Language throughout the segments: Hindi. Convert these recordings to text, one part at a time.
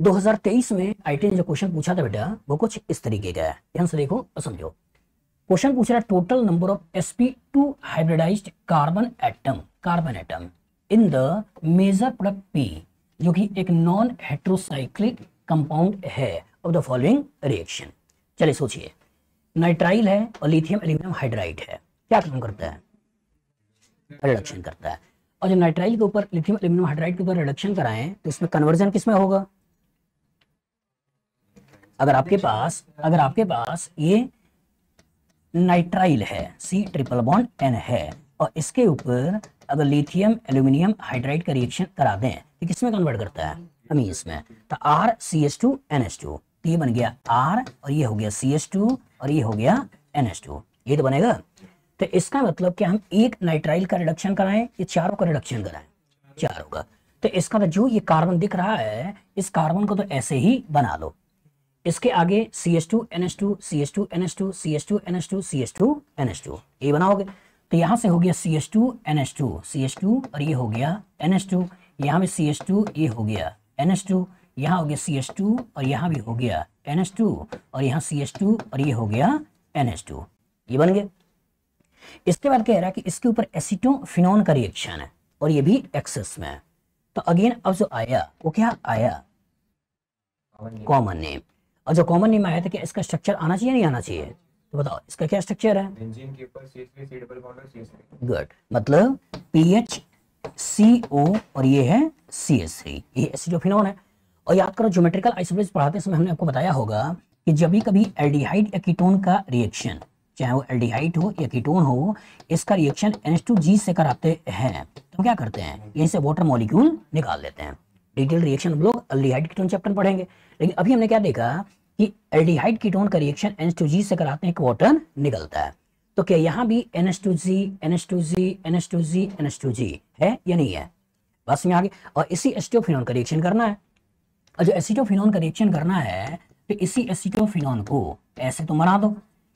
2023 में आईटी ने जो क्वेश्चन पूछा था बेटा वो कुछ इस तरीके का है, ध्यान से देखो और समझो। क्वेश्चन पूछ रहा है total number of sp2 hybridized carbon atom in the major product P, जो कि एक नॉन हेट्रोसाइक्लिक कंपाउंड है ऑफ द फॉलोइंग रिएक्शन। चलिए सोचिए, नाइट्राइल है और लिथियम एल्यूमिनियम हाइड्राइड है, क्या काम करता है? रिडक्शन करता है। और जब नाइट्राइल के ऊपर लिथियम एल्यूमिनियम हाइड्राइड के ऊपर रिडक्शन कराएं तो इसमें कन्वर्जन किसमें होगा? अगर आपके पास ये नाइट्राइल है, C ट्रिपल बॉन्ड N है, और इसके ऊपर अगर लिथियम एल्यूमिनियम हाइड्राइड का रिएक्शन करा दें तो किसमें कन्वर्ट करता है? अमीन्स में। तो RCH2NH2, ये बन गया R और ये हो गया CH2 और ये हो गया NH2, ये तो बनेगा। तो इसका मतलब कि हम एक नाइट्राइल का रिडक्शन कराएं या चारों का रिडक्शन कराएं? चारों का। तो इसका तो जो ये कार्बन दिख रहा है, इस कार्बन को तो ऐसे ही बना लो, इसके आगे CH2NH2 CH2NH2 CH2NH2 CH2NH2 ये बनाओगे तो यहां से हो गया CH2NH2 CH2 और ये हो गया NH2, यहां में CH2 ये हो गया NH2, यहां हो गया CH2 और यहां भी हो गया NH2 और यहां CH2 और ये हो गया NH2, ये बन गया। इसके बाद कह रहा है कि इसके ऊपर एसीटोफिनोन का रिएक्शन है और ये भी एक्सेस में है। तो अगेन अब जो आया वो क्या आया? Common name. और जो कॉमन नेम आया था कि इसका स्ट्रक्चर आना चाहिए नहीं आना चाहिए? तो बताओ इसका क्या स्ट्रक्चर है? बेंजीन के ऊपर CH3 C डबल बॉन्ड और CH3। गुड, मतलब PHCO और ये है CH3, ये एसिडोफिनोन है। और याद करो ज्योमेट्रिकल आइसोमरेज पढ़ाते समय हमने आपको बताया होगा कि जब भी कभी एल्डिहाइड या कीटोन का रिएक्शन, चाहे वो एल्डिहाइड हो या कीटोन हो, इसका रिएक्शन NH2G से कराते हैं तो क्या करते हैं? यहीं से वाटर मॉलिक्यूल निकाल लेते हैं। डिटेल रिएक्शन हम लोग एल्डिहाइड कीटोन चैप्टर पढ़ेंगे, लेकिन अभी हमने क्या देखा कि एल्डिहाइड कीटोन का रिएक्शन NH2G से कराते हैं, वाटर निकलता है। तो क्या यहाँ भी NH2G NH2G NH2G NH2G है या नहीं है? बस में आगे। और इसी एसिटोफिनोन का रिएक्शन करना है, और जो एसिटोफिनोन का रिएक्शन करना है तो इसी एसिटोफिनोन को ऐसे तो बना दो,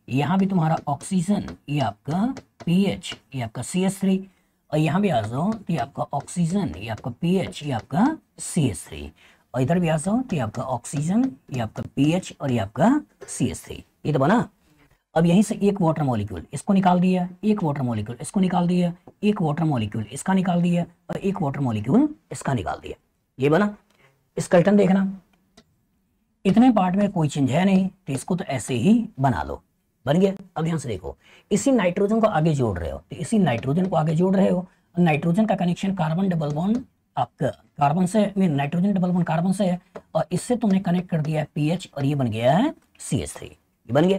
यहाँ भी तुम्हारा ऑक्सीजन, ये आपका PH, ये आपका CH3, और यहाँ भी आ जाओ तो ये आपका ऑक्सीजन, ये आपका PH, ये आपका CH3, और इधर भी आ जाओ तो ये आपका ऑक्सीजन, ये आपका PH और ये आपका CH3, ये तो बना। अब यहीं से एक वाटर मॉलिक्यूल इसको निकाल दिया, एक वाटर मॉलिक्यूल इसको निकाल दिया, एक वाटर मॉलिक्यूल इसका निकाल दिया और एक वाटर मॉलिक्यूल इसका निकाल दिया, ये बना। स्केलेटन देखना, इतने पार्ट में कोई चेंज है नहीं तो इसको तो ऐसे ही बना लो, बन गया। अब ध्यान से देखो, इसी नाइट्रोजन को आगे जोड़ रहे हो तो इसी नाइट्रोजन को आगे जोड़ रहे हो, नाइट्रोजन का कनेक्शन कार्बन डबल बॉन्ड आपका कार्बन से, नाइट्रोजन डबल बॉन्ड कार्बन से है, और इससे तुमने कनेक्ट कर दिया है PH और ये बन गया है CH3, ये बन गया।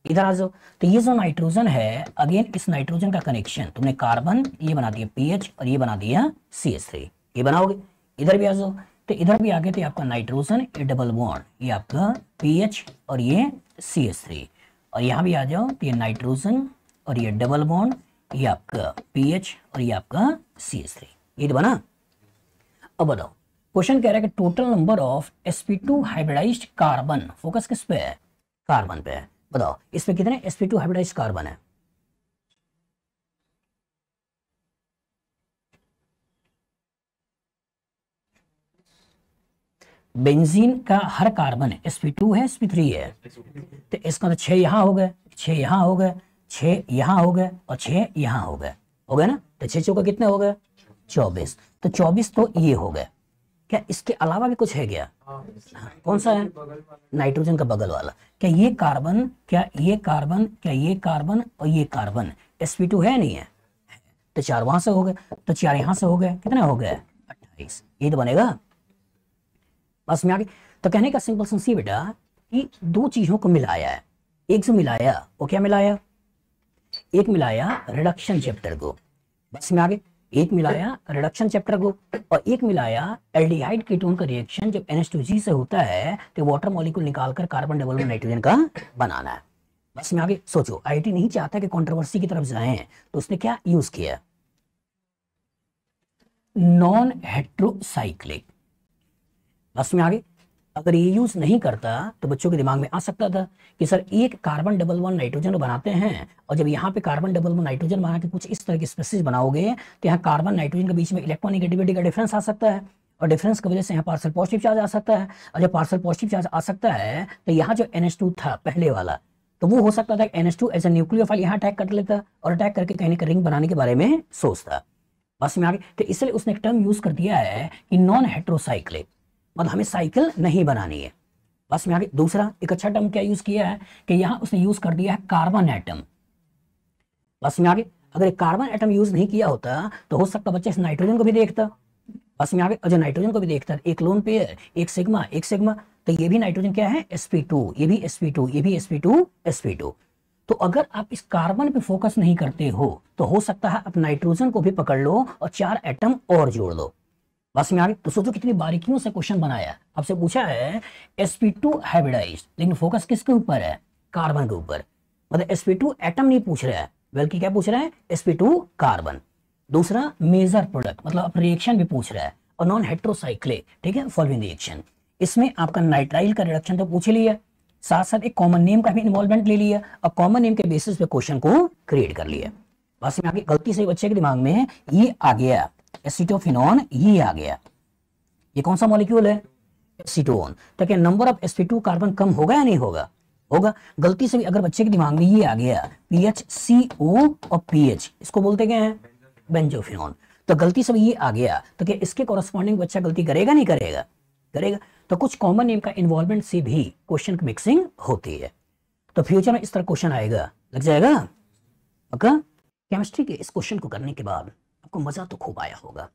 इधर आ जाओ तो ये जो नाइट्रोजन है, अगेन इस नाइट्रोजन का कनेक्शन तुमने कार्बन, ये बना दिया PH और ये बना दिया CH3, ये बनाओगे। इधर भी आ जाओ तो इधर भी आगे तो आपका नाइट्रोजन, ये डबल बॉन्ड, ये आपका PH और ये CH3, और यहाँ भी आ जाओ तो ये नाइट्रोजन और ये डबल बॉन्ड, ये आपका PH और ये आपका CH3, ये तो बना। अब बताओ, क्वेश्चन कह रहा है कि total number of sp2 hybridized carbon, focus किस पे है? कार्बन पे है। बताओ इसमें कितने sp2 हाइब्रिडाइज्ड कार्बन है? बेंजीन का हर कार्बन है sp2 है sp3 है, तो इसका तो 6 यहाँ हो गए, 6 यहाँ हो गए, 6 यहाँ हो गए और 6 यहाँ हो गए ना। तो 6 चौका कितने हो गए? 24। तो 24 तो ये हो गए। क्या इसके अलावा भी कुछ है क्या? हाँ, कौन सा है? नाइट्रोजन का बगल वाला। क्या ये कार्बन, क्या ये कार्बन, क्या ये कार्बन और ये कार्बन sp2 है नहीं है? तो 4 वहां से हो गए, तो 4 यहाँ से हो गए, कितने हो गए? 28, ये तो बनेगा। बस में आगे। तो कहने का सिंपल सेंस ये बेटा कि दो चीजों को मिलाया है, एक जो मिलाया वो क्या मिलाया? एक मिलाया रिडक्शन चैप्टर को, बस में आगे, एक मिलाया रिडक्शन चैप्टर को, और एक मिलाया एल्डिहाइड कीटोन का रिएक्शन जब NH2G से होता है तो वाटर मॉलिक्यूल निकालकर कार्बन डबल बॉन्ड नाइट्रोजन का बनाना है। बस में आगे सोचो, आईटी नहीं चाहता कि कंट्रोवर्सी की तरफ जाएं, तो उसने क्या यूज किया? Non heterocyclic. बस में आगे, अगर ये यूज नहीं करता तो बच्चों के दिमाग में आ सकता था कि सर एक कार्बन डबल बॉन्ड नाइट्रोजन बनाते हैं, और जब यहाँ पे कार्बन डबल बॉन्ड नाइट्रोजन बना के कुछ इस तरह की स्पेसिस बनाओगे तो यहाँ कार्बन नाइट्रोजन के बीच में इलेक्ट्रॉनिगेटिविटी का डिफरेंस आ सकता है, और डिफरेंस की वजह से यहाँ पार्सल पॉजिटिव चार्ज आ सकता है, और जब पार्सल पॉजिटिव चार्ज आ सकता है तो यहाँ जो NH2 था पहले वाला, तो वो हो सकता था NH2 एज ए न्यूक्लियोफाइल यहाँ अटैक कर लेता और अटैक करके कहीं ना कहीं रिंग बनाने के बारे में सोचता। बस में आगे तो इसलिए उसने एक टर्म यूज कर दिया है कि नॉन हेट्रोसाइक्लिक, मतलब हमें साइकिल नहीं बनानी है। बस में आगे दूसरा एक अच्छा टर्म क्या यूज किया है कि यहाँ उसने यूज कर दिया है कार्बन एटम। बस में आगे अगर कार्बन एटम यूज नहीं किया होता तो हो सकता बच्चे इस नाइट्रोजन को भी देखता। बस में आगे अगर नाइट्रोजन को भी देखता है, एक लोन पेयर, एक सिग्मा, तो ये भी नाइट्रोजन क्या है sp2, ये भी sp2, ये भी sp2। तो अगर आप इस कार्बन पे फोकस नहीं करते हो तो हो सकता है आप नाइट्रोजन को भी पकड़ लो और 4 एटम और जोड़ लो। बस में आगे तो सोचो कितनी बारीकियों से क्वेश्चन बनाया। आपसे पूछा है sp2 हाइब्रिडाइज्ड, लेकिन फोकस किसके ऊपर है, कार्बन के ऊपर, मतलब sp2 एटम नहीं पूछ रहा है बल्कि क्या पूछ रहा है, sp2 कार्बन। दूसरा मेजर प्रोडक्ट, मतलब आप रिएक्शन भी पूछ रहा है, और नॉन हेट्रोसाइक्लिक, ठीक है, फॉलोइंग रिएक्शन। इसमें आपका नाइट्राइल का रिडक्शन तो पूछ लिया, साथ साथ एक कॉमन नेम का भी इन्वॉल्वमेंट ले लिया और कॉमन नेम के बेसिस पे क्वेश्चन को क्रिएट कर लिया। बस में आगे गलती से बच्चे के दिमाग में ये आ गया एसीटोफिनॉन, ये आ गया, ये कौन सा मॉलिक्यूल है, एसीटोन। तो क्या नंबर ऑफ sp2 कार्बन कम होगा या नहीं होगा, होगा। गलती से भी अगर बच्चे के दिमाग में ये आ गया PHCO और PH, इसको बोलते क्या है, बेंजोफिनॉन, तो गलती से भी ये आ गया तो क्या इसके कॉरेस्पॉन्डिंग बच्चा गलती करेगा नहीं करेगा, करेगा। तो कुछ कॉमन नेम का इन्वॉल्वमेंट से भी क्वेश्चन की मिक्सिंग होती है। तो फ्यूचर में इस तरह क्वेश्चन आएगा, लग जाएगा पक्का। केमिस्ट्री के इस क्वेश्चन को करने के बाद आपको मजा तो खूब आया होगा,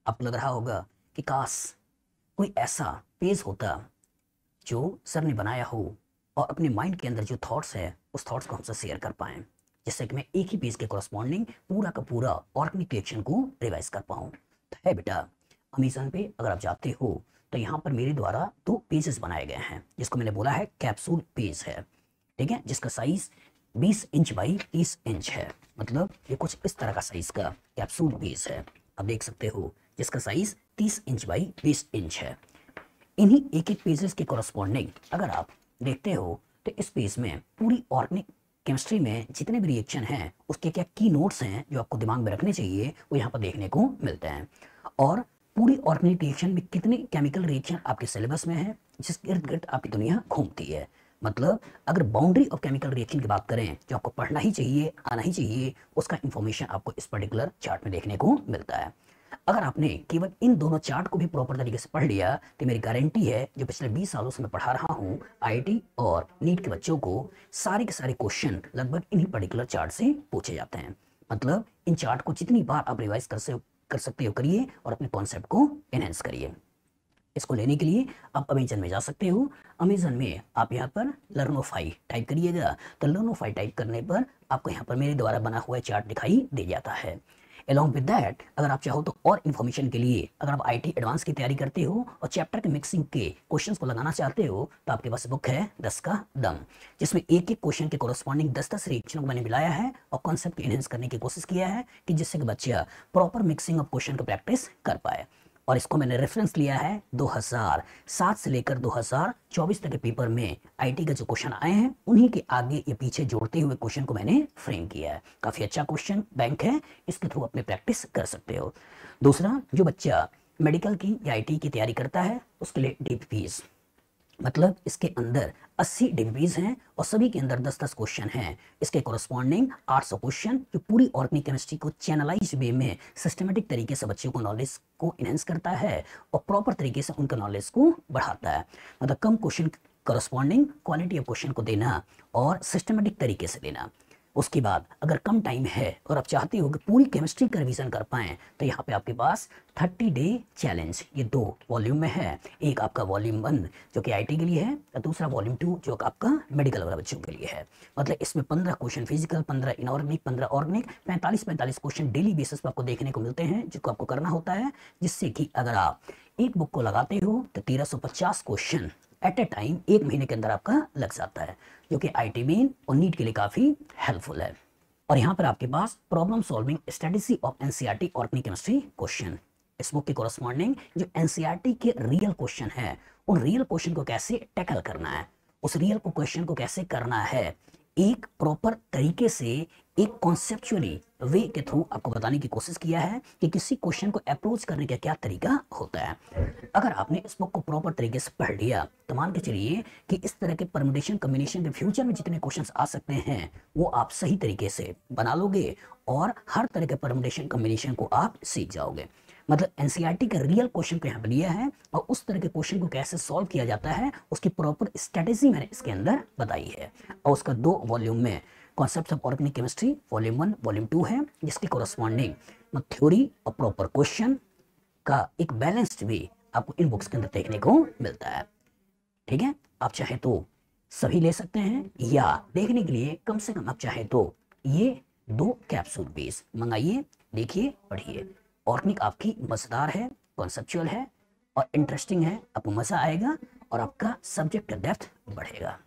आपको लग रहा होगा कि काश कोई ऐसा पेज होता जो सर ने बनाया हो और अपने माइंड के अंदर जो थॉट्स है उस थॉट्स को हमसे शेयर कर पाएं, जिससे कि मैं एक ही पेज के कॉरेस्पॉन्डिंग पूरा का पूरा ऑर्गेनिक रिएक्शन को रिवाइज कर पाऊँ। तो है बेटा, अमेज़न पे अगर आप जाते हो तो यहाँ पर मेरे द्वारा 2 पेजेस बनाए गए हैं, जिसको मैंने बोला है कैप्सूल पेज है, ठीक है, जिसका साइज 20 इंच बाई 30 इंच है, मतलब ये कुछ इस तरह का साइज का कैप्सूल पेज है, आप देख सकते हो, जिसका साइज 30 इंच बाई 20 इंच है। इन्हीं एक एक पेजेस के कॉरेस्पॉन्डिंग अगर आप देखते हो तो इस पेज में पूरी ऑर्गेनिक केमिस्ट्री में जितने भी रिएक्शन हैं उसके क्या की नोट्स हैं जो आपको दिमाग में रखने चाहिए, वो यहाँ पर देखने को मिलते हैं। और पूरी ऑर्गेनिक रिएक्शन में कितने केमिकल रिएक्शन आपके सिलेबस में है, जिसके इर्द गिर्द आपकी दुनिया घूमती है। मतलब अगर बाउंड्री ऑफ केमिकल रिएक्शन की बात करें जो आपको पढ़ना ही चाहिए, आना ही चाहिए, उसका इंफॉर्मेशन आपको इस पर्टिकुलर चार्ट में देखने को मिलता है। अगर आपने केवल इन दोनों चार्ट को भी प्रॉपर तरीके से पढ़ लिया तो मेरी गारंटी है, जो पिछले 20 सालों से मैं पढ़ा रहा हूँ IIT और नीट के बच्चों को, सारे के सारे क्वेश्चन लगभग इन्हीं पर्टिकुलर चार्ट से पूछे जाते हैं। मतलब इन चार्ट को जितनी बार आप रिवाइज कर सकते हो करिए और अपने कॉन्सेप्ट को एनहेंस करिए। इसको लेने के लिए आप अमेजन में जा सकते हो। अमेजन में आप यहाँ पर लर्नोफाई टाइप करिएगा, तो लर्नोफाई टाइप करने पर आपको यहाँ पर मेरे द्वारा बना हुआ चार्ट दिखाई दे जाता है। अलॉन्ग विद दैट, अगर आप चाहो तो और इन्फॉर्मेशन के लिए, अगर आप IIT एडवांस की तैयारी करते हो और चैप्टर के मिक्सिंग के क्वेश्चंस को लगाना चाहते हो, तो आपके पास बुक है 10 का दम, जिसमें एक एक क्वेश्चन के कॉरेस्पॉन्डिंग 10-10 रिएक्शनों को मैंने मिलाया है और कॉन्सेप्ट एनहेंस करने की कोशिश किया है कि जिससे कि बच्चा प्रॉपर मिक्सिंग ऑफ क्वेश्चन को प्रैक्टिस कर पाए। और इसको मैंने रेफरेंस लिया है 2007 से लेकर 2024 तक के पेपर में IIT के जो क्वेश्चन आए हैं उन्हीं के आगे या पीछे जोड़ते हुए क्वेश्चन को मैंने फ्रेम किया है। काफ़ी अच्छा क्वेश्चन बैंक है, इसके थ्रू अपने प्रैक्टिस कर सकते हो। दूसरा, जो बच्चा मेडिकल की या IIT की तैयारी करता है उसके लिए DPPs, मतलब इसके अंदर 80 DPPs हैं और सभी के अंदर 10-10 क्वेश्चन हैं। इसके कॉरेस्पॉन्डिंग 800 क्वेश्चन जो पूरी ऑर्गेनिक केमिस्ट्री को चैनलाइज वे में सिस्टमेटिक तरीके से बच्चों को नॉलेज को इनहेंस करता है और प्रॉपर तरीके से उनका नॉलेज को बढ़ाता है। मतलब कम question corresponding quality of question को देना और सिस्टमेटिक तरीके से देना। उसके बाद अगर कम टाइम है और आप चाहते हो कि पूरी केमिस्ट्री का रिवीजन कर पाएं, तो यहाँ पे आपके पास 30 डे चैलेंज, ये 2 वॉल्यूम में है। एक आपका वॉल्यूम 1 जो कि IIT के लिए है और दूसरा वॉल्यूम 2 जो आपका मेडिकल वाला बच्चों के लिए है। मतलब इसमें 15 question physical, 15 inorganic, 15 organic, 45 question daily basis पर आपको देखने को मिलते हैं, जिसको आपको करना होता है, जिससे कि अगर आप एक बुक को लगाते हो तो 1350 क्वेश्चन एट ए टाइम 1 महीने के अंदर आपका लग जाता है, जो कि IIT मेन और नीट के लिए काफ़ी हेल्पफुल है। और यहाँ पर आपके पास problem solving strategy of NCERT organic chemistry question, इस बुक के कॉरेस्पॉन्डिंग जो NCERT के रियल क्वेश्चन है, उन रियल क्वेश्चन को कैसे टैकल करना है, उस रियल को क्वेश्चन को कैसे करना है एक प्रॉपर तरीके से एक कॉन्सेप्चुअली वे के थ्रू आपको बताने की कोशिश किया है कि किसी क्वेश्चन को अप्रोच करने का क्या तरीका होता है। अगर आपने इस बुक को प्रॉपर तरीके से पढ़ लिया तो मान के चलिए कि इस तरह के परम्यूटेशन कॉम्बिनेशन के फ्यूचर में जितने क्वेश्चंस आ सकते हैं वो आप सही तरीके से बना लोगे और हर तरह के परम्यूटेशन कॉम्बिनेशन को आप सीख जाओगे। मतलब एनसीईआरटी का रियल क्वेश्चन को यहाँ पर लिया है और उस तरह के क्वेश्चन को कैसे सॉल्व किया जाता है उसकी प्रॉपर स्ट्रेटेजी मैंने इसके अंदर बताई है। और उसका 2 वॉल्यूम में concept of organic chemistry volume 1 volume 2 है, जिसकी कोरस्पॉन्डिंग थ्योरी और प्रॉपर क्वेश्चन का एक बैलेंस्ड वे आपको इन बुक्स के अंदर देखने को मिलता है। ठीक है, आप चाहे तो सभी ले सकते हैं या देखने के लिए कम से कम आप चाहे तो ये 2 कैप्सूल बेस मंगाइए, देखिए, पढ़िए। ऑर्गेनिक आपकी मजेदार है, कॉन्सेप्चुअल है और इंटरेस्टिंग है, आपको मजा आएगा और आपका सब्जेक्ट का डेप्थ बढ़ेगा।